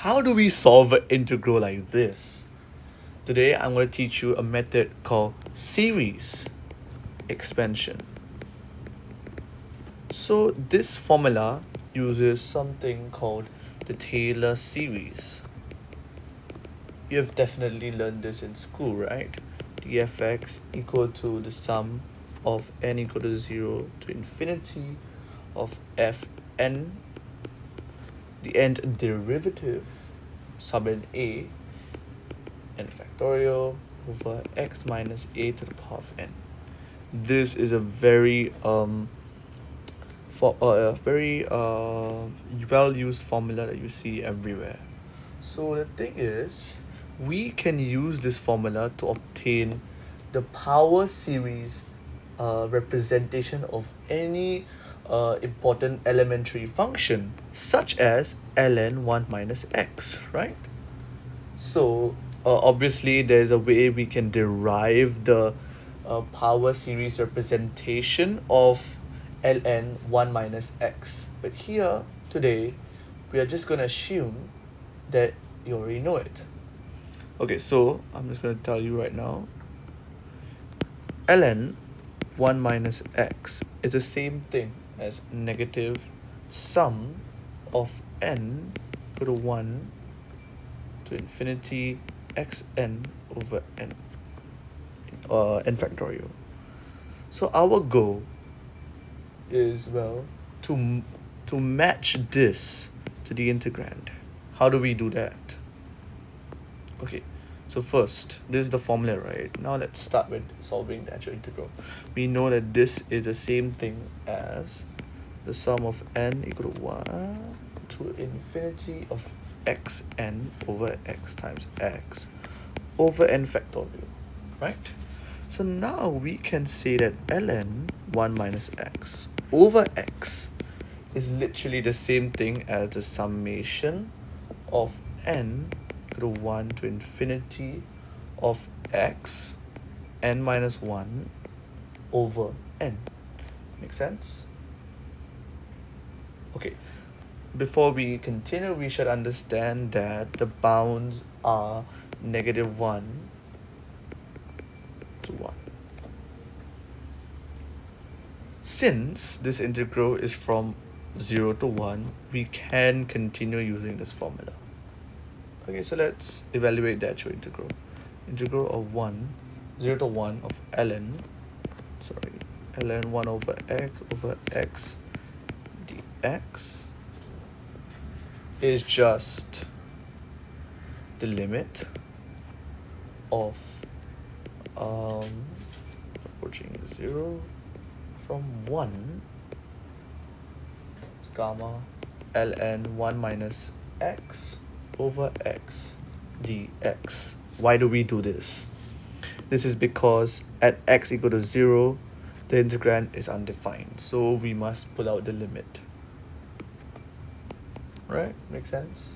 How do we solve an integral like this? Today I'm going to teach you a method called series expansion. So this formula uses something called the Taylor series. You have definitely learned this in school, right? dfx equal to the sum of n equal to 0 to infinity of fn, the end derivative sub n a, n factorial over x minus a to the power of n. This is a very well used formula that you see everywhere. So the thing is, we can use this formula to obtain the power series representation of any important elementary function, such as ln 1 minus x, right? So obviously there's a way we can derive the power series representation of ln 1 minus x. But here today we are just going to assume that you already know it. Okay, so I'm just going to tell you right now. ln 1 minus x is the same thing as negative sum of n equal to 1 to infinity xn over n, n factorial. So our goal is, well, to match this to the integrand. How do we do that? Okay, so first, this is the formula, right? Now let's start with solving the actual integral. We know that this is the same thing as the sum of n equal to 1 to infinity of xn over x times x over n factorial, right? So now we can say that ln 1 minus x over x is literally the same thing as the summation of n equal to 1 to infinity of x n minus 1 over n. Make sense? Okay, before we continue, we should understand that the bounds are negative 1 to 1. Since this integral is from 0 to 1, we can continue using this formula. Okay, so let's evaluate the actual integral. Integral of 0 to 1 of ln 1 over x dx is just the limit of approaching 0 from 1 gamma ln 1 minus x over x dx. Why do we do this? This is because at x equal to 0, the integrand is undefined, so we must pull out the limit. Right? Make sense?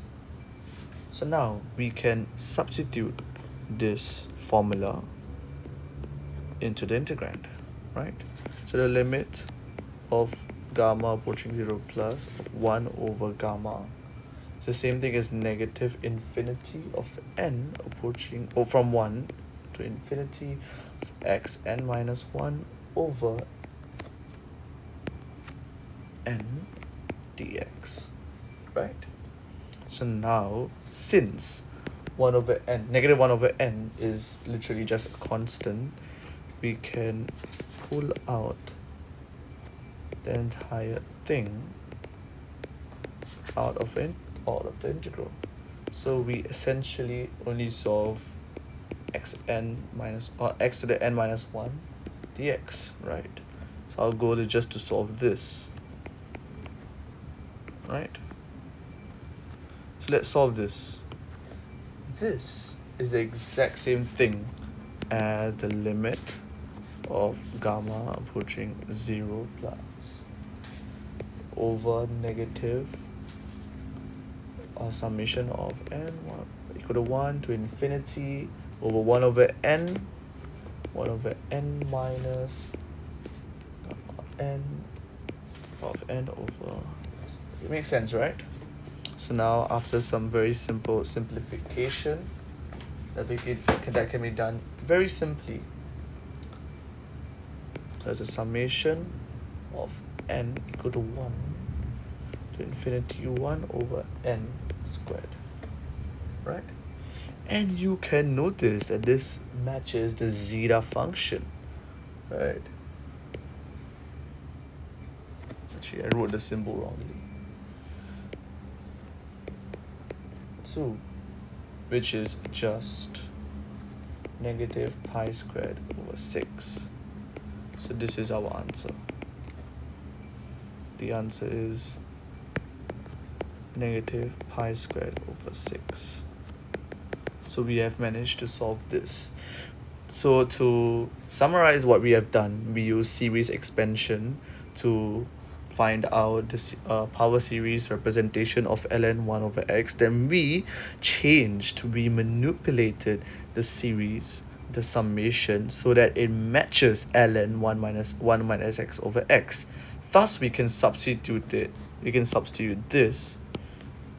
So now we can substitute this formula into the integrand, right? So the limit of gamma approaching 0 plus of 1 over gamma is the same thing as negative infinity of n approaching, or from 1 to infinity of x n minus 1 over n dx, right? So now, since 1 over n, negative 1 over n is literally just a constant, we can pull out the entire thing out of the integral. So we essentially only solve xn minus, or x to the n minus 1 dx, right? So our goal is just to solve this, right? So let's solve this. This is the exact same thing as the limit of gamma approaching 0 plus over negative summation of n equal to 1 to infinity over 1 over n minus n of n over. It makes sense, right? So now after some very simple simplification that can be done very simply. So as a summation of n equal to 1 to infinity 1 over n squared, right? And you can notice that this matches the zeta function, right? Actually, I wrote the symbol wrongly. So, which is just negative pi squared over 6. So this is our answer. The answer is negative pi squared over 6. So we have managed to solve this. So to summarize what we have done, we use series expansion to find out this power series representation of ln 1 over x. Then we manipulated the series, the summation, so that it matches ln 1 minus x over x. Thus we can substitute this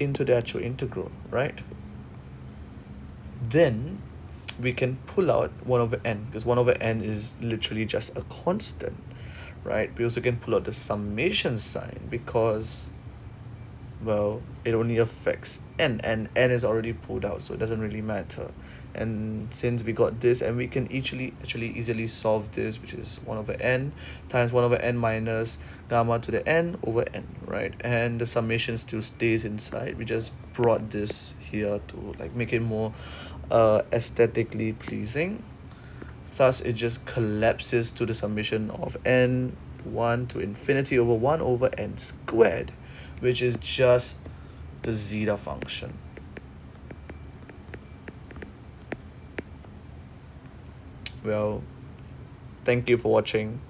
into the actual integral, right? Then we can pull out 1 over n, because 1 over n is literally just a constant, right? We also can pull out the summation sign because, well, it only affects n, and n is already pulled out, so it doesn't really matter. And since we got this, and we can actually easily solve this, which is 1 over n times 1 over n minus gamma to the n over n, right? And the summation still stays inside. We just brought this here to like make it more aesthetically pleasing. Thus it just collapses to the summation of n 1 to infinity over 1 over n squared, which is just the zeta function. Well, thank you for watching.